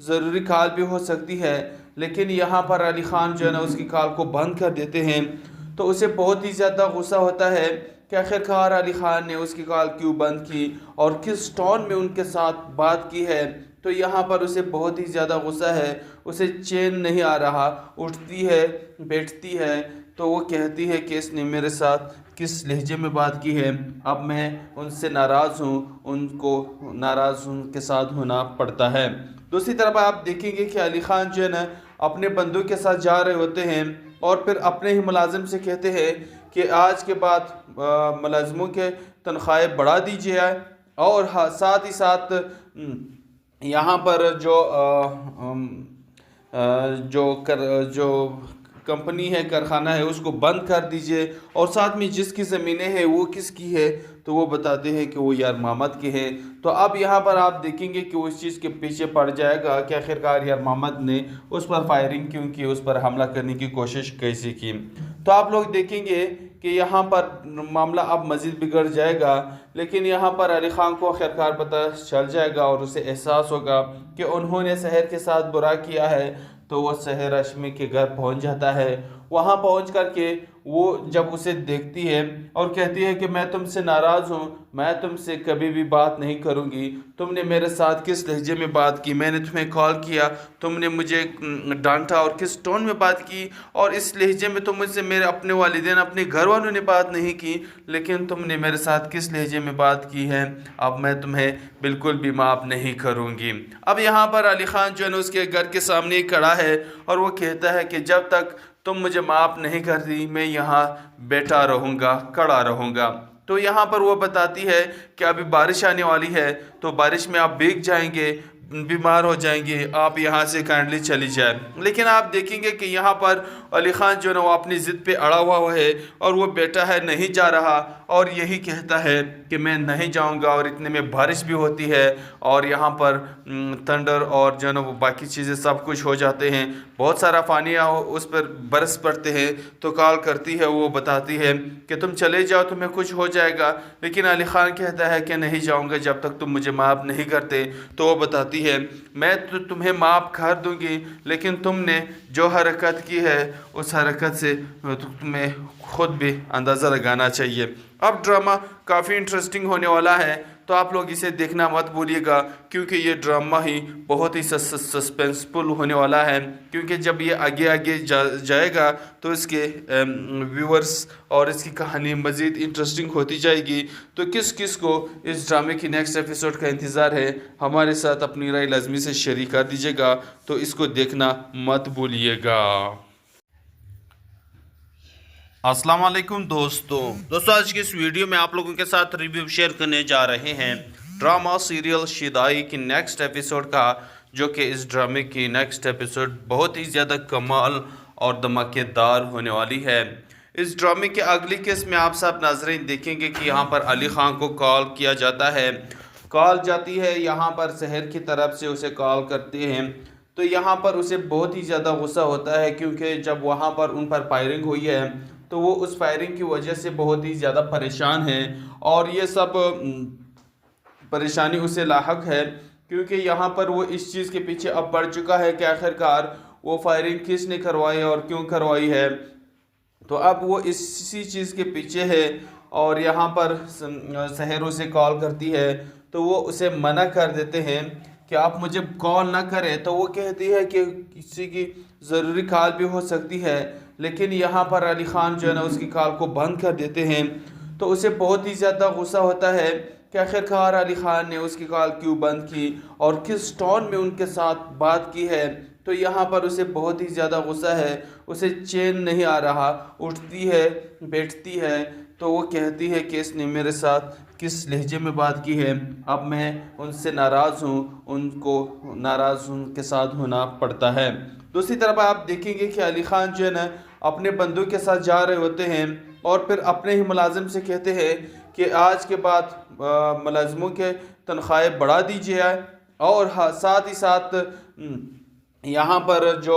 ضروری کال بھی ہو سکتی ہے، لیکن یہاں پر علی خان جو ہے نا اس کی کال کو بند کر دیتے ہیں۔ تو اسے بہت ہی زیادہ غصہ ہوتا ہے کہ آخرکار علی خان نے اس کی کال کیوں بند کی اور کس ٹون میں ان کے ساتھ بات کی ہے۔ تو یہاں پر اسے بہت ہی زیادہ غصہ ہے، اسے چین نہیں آ رہا، اٹھتی ہے بیٹھتی ہے تو وہ کہتی ہے کہ اس نے میرے ساتھ کس لہجے میں بات کی ہے، اب میں ان سے ناراض ہوں، ان کو ناراض ان کے ساتھ ہونا پڑتا ہے۔ دوسری طرف آپ دیکھیں گے کہ علی خان جو ہے نا اپنے بندوں کے ساتھ جا رہے ہوتے ہیں اور پھر اپنے ہی ملازم سے کہتے ہیں کہ آج کے بعد ملازموں کے تنخواہیں بڑھا دیجیے، اور ساتھ ہی ساتھ یہاں پر جو کمپنی ہے، کارخانہ ہے، اس کو بند کر دیجئے، اور ساتھ میں جس کی زمینیں ہیں وہ کس کی ہے، تو وہ بتاتے ہیں کہ وہ یار محمد کے ہیں۔ تو اب یہاں پر آپ دیکھیں گے کہ وہ اس چیز کے پیچھے پڑ جائے گا کہ آخرکار یار محمد نے اس پر فائرنگ کیوں کی، اس پر حملہ کرنے کی کوشش کیسے کی۔ تو آپ لوگ دیکھیں گے کہ یہاں پر معاملہ اب مزید بگڑ جائے گا، لیکن یہاں پر علی خان کو آخرکار پتہ چل جائے گا اور اسے احساس ہوگا کہ انہوں نے سحر کے ساتھ برا کیا ہے۔ تو وہ سحر اشمی کے گھر پہنچ جاتا ہے، وہاں پہنچ کر کے وہ جب اسے دیکھتی ہے اور کہتی ہے کہ میں تم سے ناراض ہوں، میں تم سے کبھی بھی بات نہیں کروں گی، تم نے میرے ساتھ کس لہجے میں بات کی، میں نے تمہیں کال کیا، تم نے مجھے ڈانٹا اور کس ٹون میں بات کی، اور اس لہجے میں تم مجھ سے میرے اپنے والدین اپنے گھر والوں نے بات نہیں کی، لیکن تم نے میرے ساتھ کس لہجے میں بات کی ہے، اب میں تمہیں بالکل بھی معاف نہیں کروں گی۔ اب یہاں پر علی خان جو ہے نا اس کے گھر کے سامنے کھڑا ہے اور وہ کہتا ہے کہ جب تک تم مجھے معاف نہیں کرتی میں یہاں بیٹھا رہوں گا، کھڑا رہوں گا۔ تو یہاں پر وہ بتاتی ہے کہ ابھی بارش آنے والی ہے، تو بارش میں آپ بھیگ جائیں گے، بیمار ہو جائیں گے، آپ یہاں سے کائنڈلی چلی جائیں۔ لیکن آپ دیکھیں گے کہ یہاں پر علی خان جو ہے نا وہ اپنی ضد پہ اڑا ہوا ہے اور وہ بیٹا ہے، نہیں جا رہا، اور یہی کہتا ہے کہ میں نہیں جاؤں گا، اور اتنے میں بارش بھی ہوتی ہے اور یہاں پر تھنڈر اور جو ہے نا وہ باقی چیزیں سب کچھ ہو جاتے ہیں، بہت سارا پانی اس پر برس پڑتے ہیں۔ تو کال کرتی ہے، وہ بتاتی ہے کہ تم چلے جاؤ، تمہیں کچھ ہو جائے گا، لیکن علی خان کہتا ہے کہ نہیں جاؤں گا جب تک تم مجھے معاف نہیں کرتے۔ تو وہ بتاتی ہے میں تو تمہیں معاف کر دوں گی، لیکن تم نے جو حرکت کی ہے اس حرکت سے تمہیں خود بھی اندازہ لگانا چاہیے۔ اب ڈرامہ کافی انٹرسٹنگ ہونے والا ہے، تو آپ لوگ اسے دیکھنا مت بھولیے گا، کیونکہ یہ ڈرامہ ہی بہت ہی سسپینسفل ہونے والا ہے، کیونکہ جب یہ آگے آگے جائے گا تو اس کے ویورز اور اس کی کہانی مزید انٹرسٹنگ ہوتی جائے گی۔ تو کس کس کو اس ڈرامے کی نیکسٹ ایپیسوڈ کا انتظار ہے، ہمارے ساتھ اپنی رائے لازمی سے شیئر کر دیجیے گا، تو اس کو دیکھنا مت بھولیے گا۔ السلام علیکم دوستو، آج کی اس ویڈیو میں آپ لوگوں کے ساتھ ریویو شیئر کرنے جا رہے ہیں ڈرامہ سیریل شیدائی کی نیکسٹ ایپیسوڈ کا، جو کہ اس ڈرامے کی نیکسٹ ایپیسوڈ بہت ہی زیادہ کمال اور دھماکے دار ہونے والی ہے۔ اس ڈرامے کے اگلی قسط میں آپ سب ناظرین دیکھیں گے کہ یہاں پر علی خان کو کال کیا جاتا ہے، کال جاتی ہے یہاں پر سحر کی طرف سے اسے کال کرتے ہیں۔ تو یہاں پر اسے بہت ہی زیادہ غصہ ہوتا ہے، کیونکہ جب وہاں پر ان پر فائرنگ ہوئی ہے تو وہ اس فائرنگ کی وجہ سے بہت ہی زیادہ پریشان ہیں، اور یہ سب پریشانی اسے لاحق ہے، کیونکہ یہاں پر وہ اس چیز کے پیچھے اب پڑ چکا ہے کہ آخرکار وہ فائرنگ کس نے کروائی اور کیوں کروائی ہے۔ تو اب وہ اسی چیز کے پیچھے ہے، اور یہاں پر سحر اسے کال کرتی ہے تو وہ اسے منع کر دیتے ہیں کہ آپ مجھے کال نہ کریں۔ تو وہ کہتی ہے کہ کسی کی ضروری کال بھی ہو سکتی ہے، لیکن یہاں پر علی خان جو ہے نا اس کی کال کو بند کر دیتے ہیں۔ تو اسے بہت ہی زیادہ غصہ ہوتا ہے کہ آخرکار علی خان نے اس کی کال کیوں بند کی اور کس ٹون میں ان کے ساتھ بات کی ہے۔ تو یہاں پر اسے بہت ہی زیادہ غصہ ہے، اسے چین نہیں آ رہا، اٹھتی ہے بیٹھتی ہے تو وہ کہتی ہے کہ اس نے میرے ساتھ کس لہجے میں بات کی ہے، اب میں ان سے ناراض ہوں، ان کو ناراض ان کے ساتھ ہونا پڑتا ہے۔ دوسری طرف آپ دیکھیں گے کہ علی خان جو ہے نا اپنے بندوں کے ساتھ جا رہے ہوتے ہیں اور پھر اپنے ہی ملازم سے کہتے ہیں کہ آج کے بعد ملازموں کے تنخواہیں بڑھا دیجیے، اور ساتھ ہی ساتھ یہاں پر جو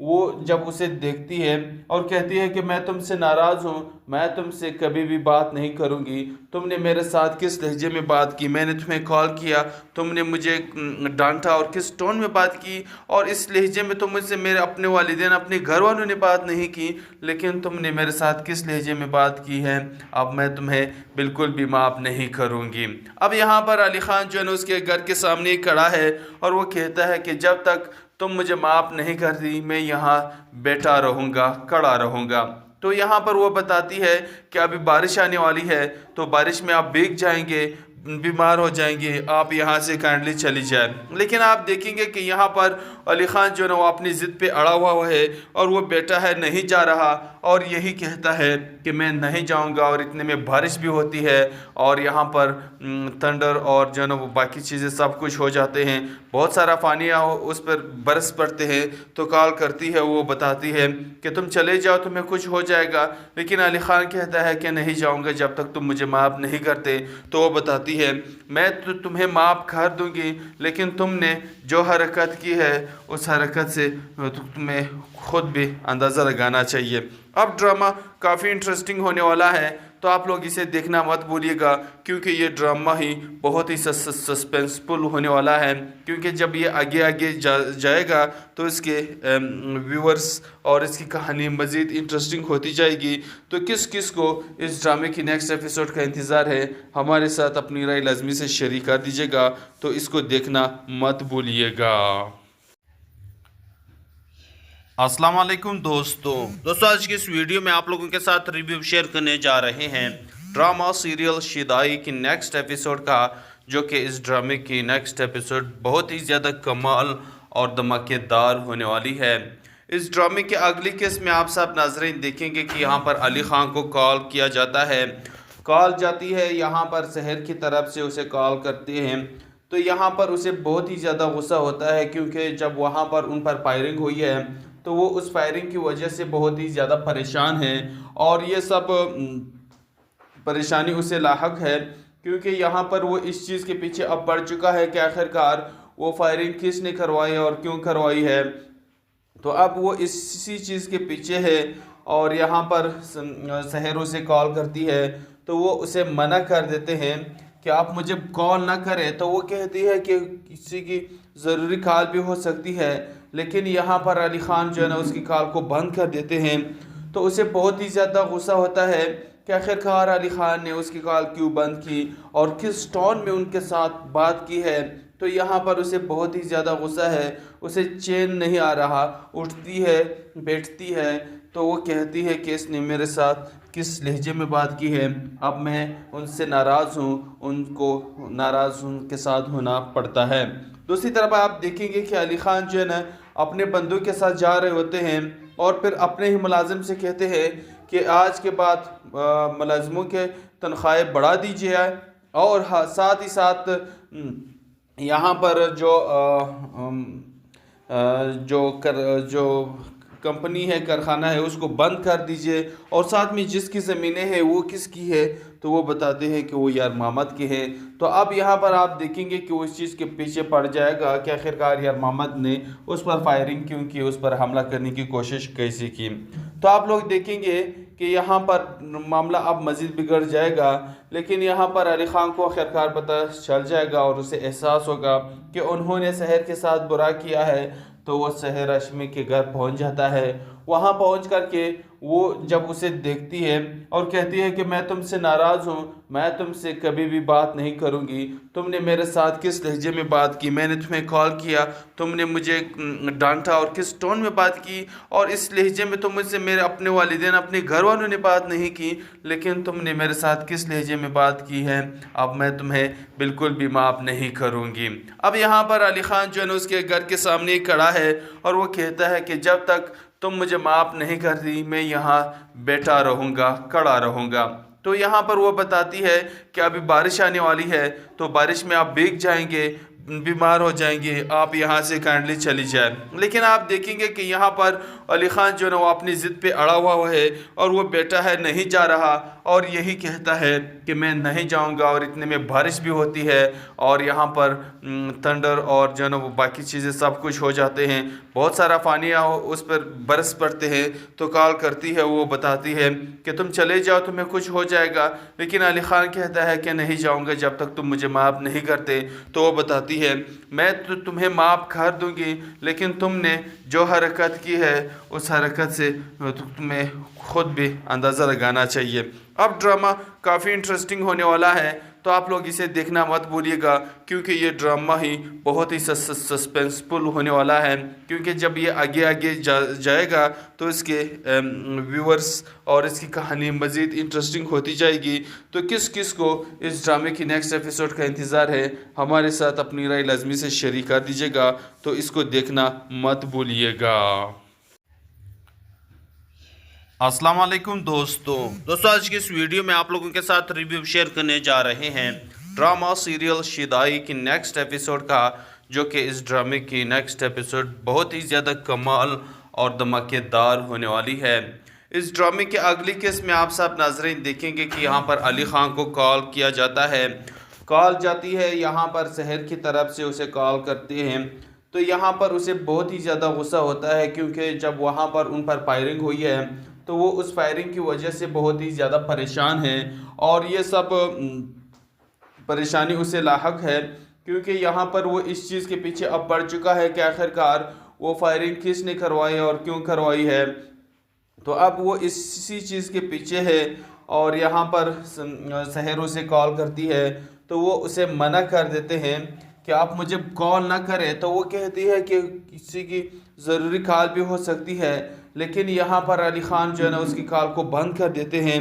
وہ جب اسے دیکھتی ہے اور کہتی ہے کہ میں تم سے ناراض ہوں، میں تم سے کبھی بھی بات نہیں کروں گی، تم نے میرے ساتھ کس لہجے میں بات کی، میں نے تمہیں کال کیا، تم نے مجھے ڈانٹا اور کس ٹون میں بات کی، اور اس لہجے میں تم مجھ سے میرے اپنے والدین اپنے گھر والوں نے بات نہیں کی، لیکن تم نے میرے ساتھ کس لہجے میں بات کی ہے، اب میں تمہیں بالکل بھی معاف نہیں کروں گی۔ اب یہاں پر علی خان جو ہے نا اس کے گھر کے سامنے ہی کھڑا ہے اور وہ کہتا ہے کہ جب تک تم مجھے معاف نہیں کرتی میں یہاں بیٹھا رہوں گا، کھڑا رہوں گا۔ تو یہاں پر وہ بتاتی ہے کہ ابھی بارش آنے والی ہے، تو بارش میں آپ بھیگ جائیں گے، بیمار ہو جائیں گے، آپ یہاں سے کائنڈلی چلی جائیں۔ لیکن آپ دیکھیں گے کہ یہاں پر علی خان جو ہے نا وہ اپنی ضد پہ اڑا ہوا ہے اور وہ بیٹا ہے نہیں جا رہا، اور یہی کہتا ہے کہ میں نہیں جاؤں گا، اور اتنے میں بارش بھی ہوتی ہے اور یہاں پر تھنڈر اور جو ہے نا وہ باقی چیزیں سب کچھ ہو جاتے ہیں، بہت سارا پانی اس پر برس پڑتے ہیں۔ تو کال کرتی ہے، وہ بتاتی ہے کہ تم چلے جاؤ، تمہیں کچھ ہو جائے گا، لیکن علی خان کہتا ہے کہ نہیں جاؤں گا جب تک تم مجھے معاف نہیں کرتے۔ تو وہ بتاتی ہے میں تو تمہیں معاف کر دوں گی، لیکن تم نے جو حرکت کی ہے اس حرکت سے تمہیں خود بھی اندازہ لگانا چاہیے۔ اب ڈرامہ کافی انٹرسٹنگ ہونے والا ہے، تو آپ لوگ اسے دیکھنا مت بھولیے گا، کیونکہ یہ ڈرامہ ہی بہت ہی سسپینسفل ہونے والا ہے، کیونکہ جب یہ آگے آگے جائے گا تو اس کے ویورز اور اس کی کہانی مزید انٹرسٹنگ ہوتی جائے گی۔ تو کس کس کو اس ڈرامے کی نیکسٹ ایپیسوڈ کا انتظار ہے، ہمارے ساتھ اپنی رائے لازمی سے شیئر کر دیجیے گا، تو اس کو دیکھنا مت بھولیے گا۔ السلام علیکم دوستو، آج کی اس ویڈیو میں آپ لوگوں کے ساتھ ریویو شیئر کرنے جا رہے ہیں ڈرامہ سیریل شیدائی کی نیکسٹ ایپیسوڈ کا، جو کہ اس ڈرامے کی نیکسٹ ایپیسوڈ بہت ہی زیادہ کمال اور دھماکے دار ہونے والی ہے۔ اس ڈرامے کے اگلی قسط میں آپ سب ناظرین دیکھیں گے کہ یہاں پر علی خان کو کال کیا جاتا ہے، کال جاتی ہے یہاں پر سحر کی طرف سے اسے کال کرتے ہیں، تو یہاں پر اسے بہت ہی زیادہ غصہ ہوتا ہے، کیونکہ جب وہاں پر ان پر فائرنگ ہوئی ہے تو وہ اس فائرنگ کی وجہ سے بہت ہی زیادہ پریشان ہیں، اور یہ سب پریشانی اسے لاحق ہے، کیونکہ یہاں پر وہ اس چیز کے پیچھے اب بڑھ چکا ہے کہ آخرکار وہ فائرنگ کس نے کروائی اور کیوں کروائی ہے۔ تو اب وہ اسی چیز کے پیچھے ہے، اور یہاں پر سحر اسے کال کرتی ہے تو وہ اسے منع کر دیتے ہیں کہ آپ مجھے کال نہ کریں، تو وہ کہتی ہے کہ کسی کی ضروری کال بھی ہو سکتی ہے، لیکن یہاں پر علی خان جو ہے نا اس کی کال کو بند کر دیتے ہیں۔ تو اسے بہت ہی زیادہ غصہ ہوتا ہے کہ آخرکار علی خان نے اس کی کال کیوں بند کی اور کس ٹون میں ان کے ساتھ بات کی ہے۔ تو یہاں پر اسے بہت ہی زیادہ غصہ ہے، اسے چین نہیں آ رہا، اٹھتی ہے بیٹھتی ہے تو وہ کہتی ہے کہ اس نے میرے ساتھ کس لہجے میں بات کی ہے، اب میں ان سے ناراض ہوں، ان کو ناراض ان کے ساتھ ہونا پڑتا ہے۔ دوسری طرف آپ دیکھیں گے کہ علی خان جو ہے نا اپنے بندوں کے ساتھ جا رہے ہوتے ہیں، اور پھر اپنے ہی ملازم سے کہتے ہیں کہ آج کے بعد ملازموں کے تنخواہیں بڑھا دیجیے، اور ساتھ ہی ساتھ یہاں پر جو کمپنی ہے، کارخانہ ہے، اس کو بند کر دیجئے، اور ساتھ میں جس کی زمینیں ہیں وہ کس کی ہے، تو وہ بتاتے ہیں کہ وہ یار محمد کے ہیں۔ تو اب یہاں پر آپ دیکھیں گے کہ وہ اس چیز کے پیچھے پڑ جائے گا کہ آخرکار یار محمد نے اس پر فائرنگ کیوں کی، اس پر حملہ کرنے کی کوشش کیسے کی۔ تو آپ لوگ دیکھیں گے کہ یہاں پر معاملہ اب مزید بگڑ جائے گا، لیکن یہاں پر علی خان کو آخرکار پتہ چل جائے گا اور اسے احساس ہوگا کہ انہوں نے سحر کے ساتھ برا کیا ہے۔ تو وہ سحر ہاشمی کے گھر پہنچ جاتا ہے، وہاں پہنچ کر کے وہ جب اسے دیکھتی ہے اور کہتی ہے کہ میں تم سے ناراض ہوں، میں تم سے کبھی بھی بات نہیں کروں گی، تم نے میرے ساتھ کس لہجے میں بات کی، میں نے تمہیں کال کیا، تم نے مجھے ڈانٹا اور کس ٹون میں بات کی، اور اس لہجے میں تم مجھ سے میرے اپنے والدین اپنے گھر والوں نے بات نہیں کی، لیکن تم نے میرے ساتھ کس لہجے میں بات کی ہے، اب میں تمہیں بالکل بھی معاف نہیں کروں گی۔ اب یہاں پر علی خان جو ہے نا اس کے گھر کے سامنے ہی کھڑا ہے اور وہ کہتا ہے کہ جب تک تم مجھے معاف نہیں کرتی میں یہاں بیٹھا رہوں گا، کھڑا رہوں گا۔ تو یہاں پر وہ بتاتی ہے کہ ابھی بارش آنے والی ہے، تو بارش میں آپ بھیگ جائیں گے، بیمار ہو جائیں گے، آپ یہاں سے کائنڈلی چلی جائیں۔ لیکن آپ دیکھیں گے کہ یہاں پر علی خان جو ہے نا وہ اپنی ضد پہ اڑا ہوا ہے اور وہ بیٹا ہے نہیں جا رہا، اور یہی کہتا ہے کہ میں نہیں جاؤں گا، اور اتنے میں بارش بھی ہوتی ہے اور یہاں پر تھنڈر اور جو ہے نا وہ باقی چیزیں سب کچھ ہو جاتے ہیں، بہت سارا پانی اس پر برس پڑتے ہیں۔ تو کال کرتی ہے، وہ بتاتی ہے کہ تم چلے جاؤ تمہیں کچھ ہو جائے گا، لیکن علی خان کہتا ہے کہ نہیں جاؤں گا جب تک تم مجھے معاف نہیں کرتے۔ تو وہ بتاتی ہے میں تو تمہیں معاف کر دوں گی، لیکن تم نے جو حرکت کی ہے اس حرکت سے تمہیں خود بھی اندازہ لگانا چاہیے۔ اب ڈرامہ کافی انٹرسٹنگ ہونے والا ہے، تو آپ لوگ اسے دیکھنا مت بھولیے گا، کیونکہ یہ ڈرامہ ہی بہت ہی سسپینسفل ہونے والا ہے، کیونکہ جب یہ آگے آگے جائے گا تو اس کے ویورز اور اس کی کہانی مزید انٹرسٹنگ ہوتی جائے گی۔ تو کس کس کو اس ڈرامے کی نیکسٹ ایپیسوڈ کا انتظار ہے، ہمارے ساتھ اپنی رائے لازمی سے شیئر کر دیجیے گا، تو اس کو دیکھنا مت بھولیے گا۔ السلام علیکم دوستو، آج کی اس ویڈیو میں آپ لوگوں کے ساتھ ریویو شیئر کرنے جا رہے ہیں ڈرامہ سیریل شیدائی کی نیکسٹ ایپیسوڈ کا، جو کہ اس ڈرامے کی نیکسٹ ایپیسوڈ بہت ہی زیادہ کمال اور دھماکے دار ہونے والی ہے۔ اس ڈرامے کے اگلی قسط میں آپ سب ناظرین دیکھیں گے کہ یہاں پر علی خان کو کال کیا جاتا ہے، کال جاتی ہے یہاں پر سحر کی طرف سے اسے کال کرتے ہیں، تو یہاں پر اسے بہت ہی زیادہ غصہ ہوتا ہے، کیونکہ جب وہاں پر ان پر فائرنگ ہوئی ہے تو وہ اس فائرنگ کی وجہ سے بہت ہی زیادہ پریشان ہیں، اور یہ سب پریشانی اسے لاحق ہے، کیونکہ یہاں پر وہ اس چیز کے پیچھے اب پڑ چکا ہے کہ آخرکار وہ فائرنگ کس نے کروائی اور کیوں کروائی ہے۔ تو اب وہ اسی چیز کے پیچھے ہے، اور یہاں پر سحر اسے کال کرتی ہے تو وہ اسے منع کر دیتے ہیں کہ آپ مجھے کال نہ کریں، تو وہ کہتی ہے کہ کسی کی ضروری کال بھی ہو سکتی ہے، لیکن یہاں پر علی خان جو ہے نا اس کی کال کو بند کر دیتے ہیں۔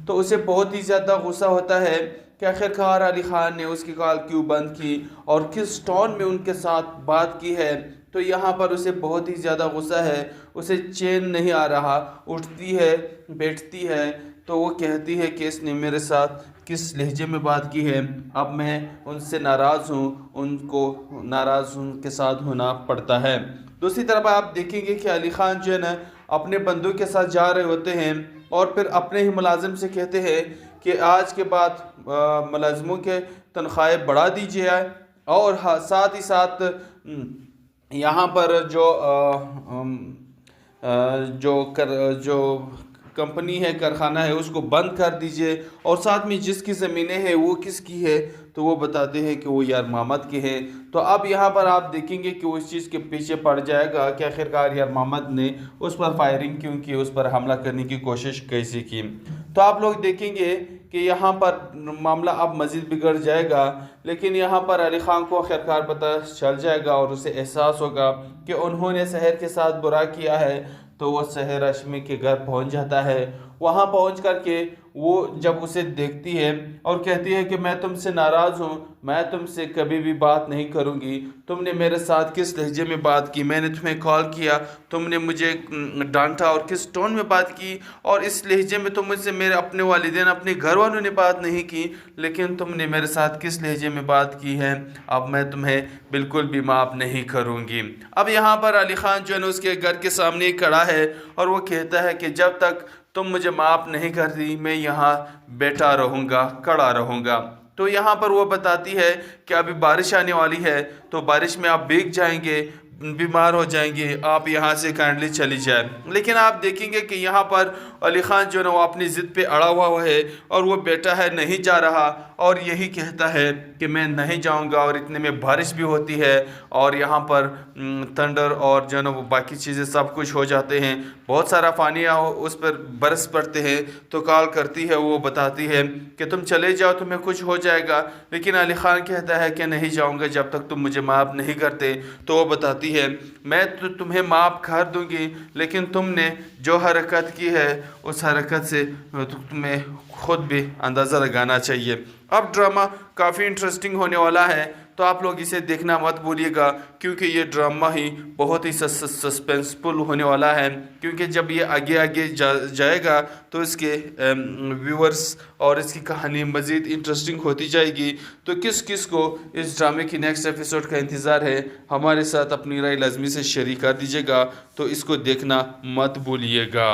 تو اسے بہت ہی زیادہ غصہ ہوتا ہے کہ آخرکار علی خان نے اس کی کال کیوں بند کی اور کس ٹون میں ان کے ساتھ بات کی ہے۔ تو یہاں پر اسے بہت ہی زیادہ غصہ ہے، اسے چین نہیں آ رہا، اٹھتی ہے بیٹھتی ہے تو وہ کہتی ہے کہ اس نے میرے ساتھ کس لہجے میں بات کی ہے، اب میں ان سے ناراض ہوں، ان کو ناراض ان کے ساتھ ہونا پڑتا ہے۔ دوسری طرف آپ دیکھیں گے کہ علی خان جو ہے نا اپنے بندوں کے ساتھ جا رہے ہوتے ہیں، اور پھر اپنے ہی ملازم سے کہتے ہیں کہ آج کے بعد ملازموں کے تنخواہیں بڑھا دیجیے، اور ساتھ ہی ساتھ یہاں پر جو کمپنی ہے، کارخانہ ہے، اس کو بند کر دیجئے، اور ساتھ میں جس کی زمینیں ہیں وہ کس کی ہے، تو وہ بتاتے ہیں کہ وہ یار محمد کے ہیں۔ تو اب یہاں پر آپ دیکھیں گے کہ وہ اس چیز کے پیچھے پڑ جائے گا کہ آخرکار یار محمد نے اس پر فائرنگ کیوں کی، اس پر حملہ کرنے کی کوشش کیسے کی۔ تو آپ لوگ دیکھیں گے کہ یہاں پر معاملہ اب مزید بگڑ جائے گا، لیکن یہاں پر علی خان کو آخرکار پتہ چل جائے گا اور اسے احساس ہوگا کہ انہوں نے سحر کے ساتھ برا کیا ہے۔ تو وہ سحر اشمی کے گھر پہنچ جاتا ہے، وہاں پہنچ کر کے وہ جب اسے دیکھتی ہے اور کہتی ہے کہ میں تم سے ناراض ہوں، میں تم سے کبھی بھی بات نہیں کروں گی، تم نے میرے ساتھ کس لہجے میں بات کی، میں نے تمہیں کال کیا، تم نے مجھے ڈانٹا اور کس ٹون میں بات کی، اور اس لہجے میں تم مجھ سے میرے اپنے والدین اپنے گھر والوں نے بات نہیں کی، لیکن تم نے میرے ساتھ کس لہجے میں بات کی ہے، اب میں تمہیں بالکل بھی معاف نہیں کروں گی۔ اب یہاں پر علی خان جو ہے نا اس کے گھر کے سامنے کھڑا ہے، اور وہ کہتا ہے کہ جب تک تم مجھے معاف نہیں کرتی میں یہاں بیٹھا رہوں گا، کھڑا رہوں گا۔ تو یہاں پر وہ بتاتی ہے کہ ابھی بارش آنے والی ہے، تو بارش میں آپ بھیگ جائیں گے، بیمار ہو جائیں گے، آپ یہاں سے کائنڈلی چلی جائیں۔ لیکن آپ دیکھیں گے کہ یہاں پر علی خان جو ہے وہ اپنی ضد پہ اڑا ہوا ہے، اور وہ بیٹا ہے نہیں جا رہا، اور یہی کہتا ہے کہ میں نہیں جاؤں گا، اور اتنے میں بارش بھی ہوتی ہے اور یہاں پر تھنڈر اور جو ہے نا وہ باقی چیزیں سب کچھ ہو جاتے ہیں، بہت سارا پانی اس پر برس پڑتے ہیں۔ تو کال کرتی ہے، وہ بتاتی ہے کہ تم چلے جاؤ تمہیں کچھ ہو جائے گا، لیکن علی خان کہتا ہے کہ نہیں جاؤں گا جب تک تم مجھے معاف نہیں کرتے۔ تو وہ بتاتی ہے میں تو تمہیں معاف کر دوں گی، لیکن تم نے جو حرکت کی ہے اس حرکت سے تمہیں خود بھی اندازہ لگانا چاہیے۔ اب ڈرامہ کافی انٹرسٹنگ ہونے والا ہے، تو آپ لوگ اسے دیکھنا مت بھولیے گا، کیونکہ یہ ڈرامہ ہی بہت ہی سسپینسفل ہونے والا ہے، کیونکہ جب یہ آگے آگے جائے گا تو اس کے ویورز اور اس کی کہانی مزید انٹرسٹنگ ہوتی جائے گی۔ تو کس کس کو اس ڈرامے کی نیکسٹ ایپیسوڈ کا انتظار ہے، ہمارے ساتھ اپنی رائے لازمی سے شیئر کر دیجیے گا، تو اس کو دیکھنا مت بھولیے گا۔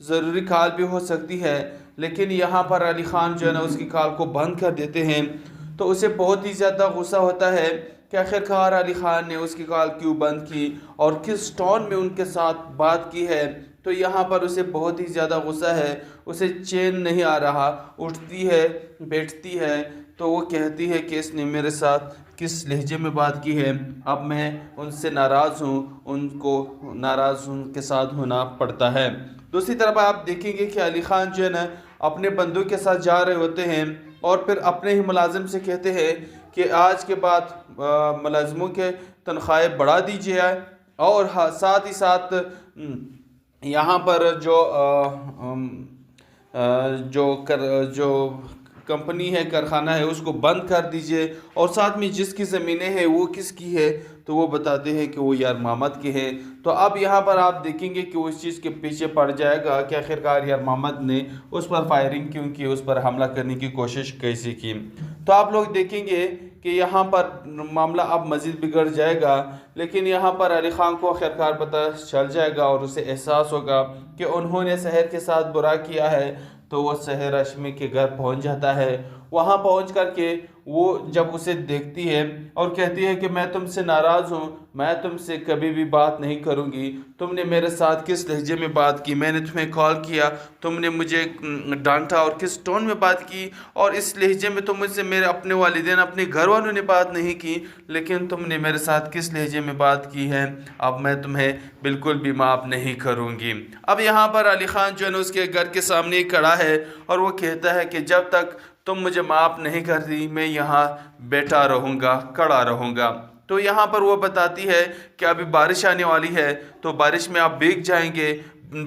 ضروری کال بھی ہو سکتی ہے، لیکن یہاں پر علی خان جو ہے نا اس کی کال کو بند کر دیتے ہیں۔ تو اسے بہت ہی زیادہ غصہ ہوتا ہے کہ آخرکار علی خان نے اس کی کال کیوں بند کی اور کس ٹون میں ان کے ساتھ بات کی ہے۔ تو یہاں پر اسے بہت ہی زیادہ غصہ ہے، اسے چین نہیں آ رہا، اٹھتی ہے، بیٹھتی ہے، تو وہ کہتی ہے کہ اس نے میرے ساتھ کس لہجے میں بات کی ہے، اب میں ان سے ناراض ہوں، ان کو ناراض ان کے ساتھ ہونا پڑتا ہے۔ دوسری طرف آپ دیکھیں گے کہ علی خان جو ہے نا اپنے بندوں کے ساتھ جا رہے ہوتے ہیں اور پھر اپنے ہی ملازم سے کہتے ہیں کہ آج کے بعد ملازموں کے تنخواہیں بڑھا دیجیے، اور ساتھ ہی ساتھ یہاں پر جو کمپنی ہے، کارخانہ ہے، اس کو بند کر دیجئے، اور ساتھ میں جس کی زمینیں ہیں وہ کس کی ہے، تو وہ بتاتے ہیں کہ وہ یار محمد کے ہیں۔ تو اب یہاں پر آپ دیکھیں گے کہ وہ اس چیز کے پیچھے پڑ جائے گا کہ آخرکار یار محمد نے اس پر فائرنگ کیوں کی، اس پر حملہ کرنے کی کوشش کیسے کی۔ تو آپ لوگ دیکھیں گے کہ یہاں پر معاملہ اب مزید بگڑ جائے گا، لیکن یہاں پر علی خان کو آخرکار پتہ چل جائے گا اور اسے احساس ہوگا کہ انہوں نے سحر کے ساتھ برا کیا ہے۔ تو وہ سحر ہاشمی کے گھر پہنچ جاتا ہے، وہاں پہنچ کر کے وہ جب اسے دیکھتی ہے اور کہتی ہے کہ میں تم سے ناراض ہوں، میں تم سے کبھی بھی بات نہیں کروں گی، تم نے میرے ساتھ کس لہجے میں بات کی، میں نے تمہیں کال کیا، تم نے مجھے ڈانٹا اور کس ٹون میں بات کی، اور اس لہجے میں تم مجھ سے میرے اپنے والدین اپنے گھر والوں نے بات نہیں کی، لیکن تم نے میرے ساتھ کس لہجے میں بات کی ہے، اب میں تمہیں بالکل بھی معاف نہیں کروں گی۔ اب یہاں پر علی خان جو ہے اس کے گھر کے سامنے کھڑا ہے اور وہ کہتا ہے کہ جب تک تم مجھے معاف نہیں کرتی میں یہاں بیٹھا رہوں گا، کھڑا رہوں گا۔ تو یہاں پر وہ بتاتی ہے کہ ابھی بارش آنے والی ہے، تو بارش میں آپ بھیگ جائیں گے،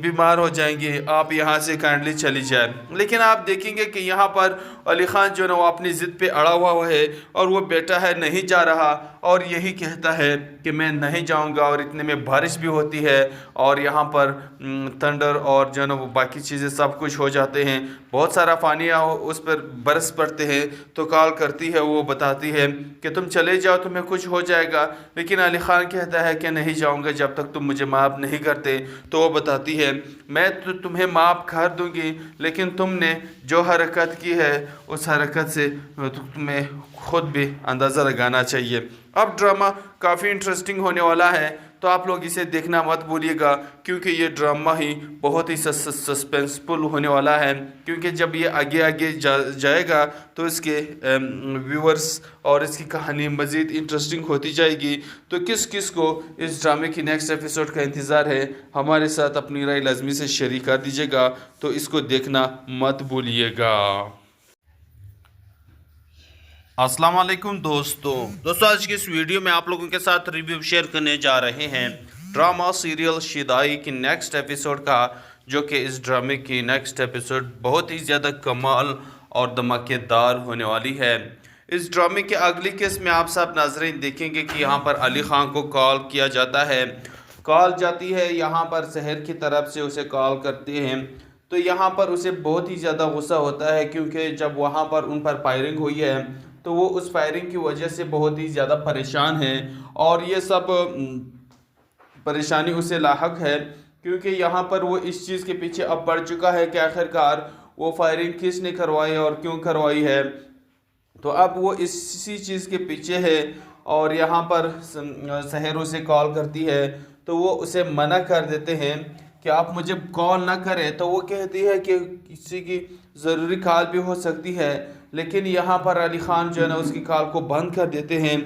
بیمار ہو جائیں گے، آپ یہاں سے کائنڈلی چلی جائیں۔ لیکن آپ دیکھیں گے کہ یہاں پر علی خان جو ہے وہ اپنی ضد پہ اڑا ہوا ہے اور وہ بیٹا ہے نہیں جا رہا، اور یہی کہتا ہے کہ میں نہیں جاؤں گا، اور اتنے میں بارش بھی ہوتی ہے اور یہاں پر تھنڈر اور جو ہے وہ باقی چیزیں سب کچھ ہو جاتے ہیں، بہت سارا پانی اس پر برس پڑتے ہیں۔ تو کال کرتی ہے، وہ بتاتی ہے کہ تم چلے جاؤ، تمہیں کچھ ہو جائے گا، لیکن علی خان کہتا ہے کہ نہیں جاؤں گا جب تک تم مجھے معاف نہیں کرتے۔ تو وہ بتاتی ہے میں تو تمہیں معاف کر دوں گی، لیکن تم نے جو حرکت کی ہے اس حرکت سے تمہیں خود بھی اندازہ لگانا چاہیے۔ اب ڈرامہ کافی انٹرسٹنگ ہونے والا ہے، تو آپ لوگ اسے دیکھنا مت بھولیے گا، کیونکہ یہ ڈرامہ ہی بہت ہی سسپینسفل ہونے والا ہے، کیونکہ جب یہ آگے آگے جائے گا تو اس کے ویورز اور اس کی کہانی مزید انٹرسٹنگ ہوتی جائے گی۔ تو کس کس کو اس ڈرامے کی نیکسٹ ایپیسوڈ کا انتظار ہے، ہمارے ساتھ اپنی رائے لازمی سے شیئر کر دیجیے گا، تو اس کو دیکھنا مت بھولیے گا۔ السلام علیکم دوستو، آج کی اس ویڈیو میں آپ لوگوں کے ساتھ ریویو شیئر کرنے جا رہے ہیں ڈرامہ سیریل شیدائی کی نیکسٹ ایپیسوڈ کا، جو کہ اس ڈرامے کی نیکسٹ ایپیسوڈ بہت ہی زیادہ کمال اور دھماکے دار ہونے والی ہے۔ اس ڈرامے کے اگلی قسط میں آپ سب ناظرین دیکھیں گے کہ یہاں پر علی خان کو کال کیا جاتا ہے، کال جاتی ہے یہاں پر سحر کی طرف سے اسے کال کرتے ہیں۔ تو یہاں پر اسے بہت ہی زیادہ غصہ ہوتا ہے، کیونکہ جب وہاں پر ان پر فائرنگ ہوئی ہے تو وہ اس فائرنگ کی وجہ سے بہت ہی زیادہ پریشان ہیں، اور یہ سب پریشانی اسے لاحق ہے، کیونکہ یہاں پر وہ اس چیز کے پیچھے اب پڑ چکا ہے کہ آخرکار وہ فائرنگ کس نے کروائی اور کیوں کروائی ہے۔ تو اب وہ اسی چیز کے پیچھے ہے، اور یہاں پر سحر اسے کال کرتی ہے تو وہ اسے منع کر دیتے ہیں کہ آپ مجھے کال نہ کریں۔ تو وہ کہتی ہے کہ کسی کی ضروری کال بھی ہو سکتی ہے، لیکن یہاں پر علی خان جو ہے اس کی کال کو بند کر دیتے ہیں۔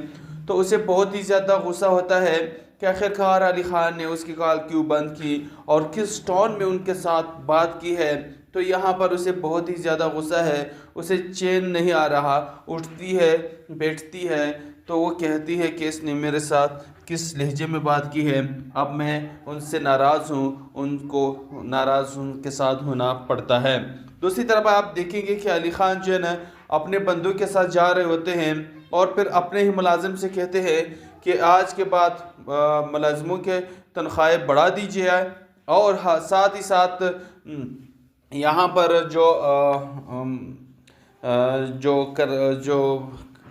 تو اسے بہت ہی زیادہ غصہ ہوتا ہے کہ آخرکار علی خان نے اس کی کال کیوں بند کی اور کس ٹون میں ان کے ساتھ بات کی ہے۔ تو یہاں پر اسے بہت ہی زیادہ غصہ ہے، اسے چین نہیں آ رہا، اٹھتی ہے، بیٹھتی ہے، تو وہ کہتی ہے کہ اس نے میرے ساتھ کس لہجے میں بات کی ہے، اب میں ان سے ناراض ہوں، ان کو ناراض ان کے ساتھ ہونا پڑتا ہے۔ دوسری طرف آپ دیکھیں گے کہ علی خان جو ہے نا اپنے بندوں کے ساتھ جا رہے ہوتے ہیں اور پھر اپنے ہی ملازم سے کہتے ہیں کہ آج کے بعد ملازموں کے تنخواہیں بڑھا دیجیے، اور ساتھ ہی ساتھ یہاں پر جو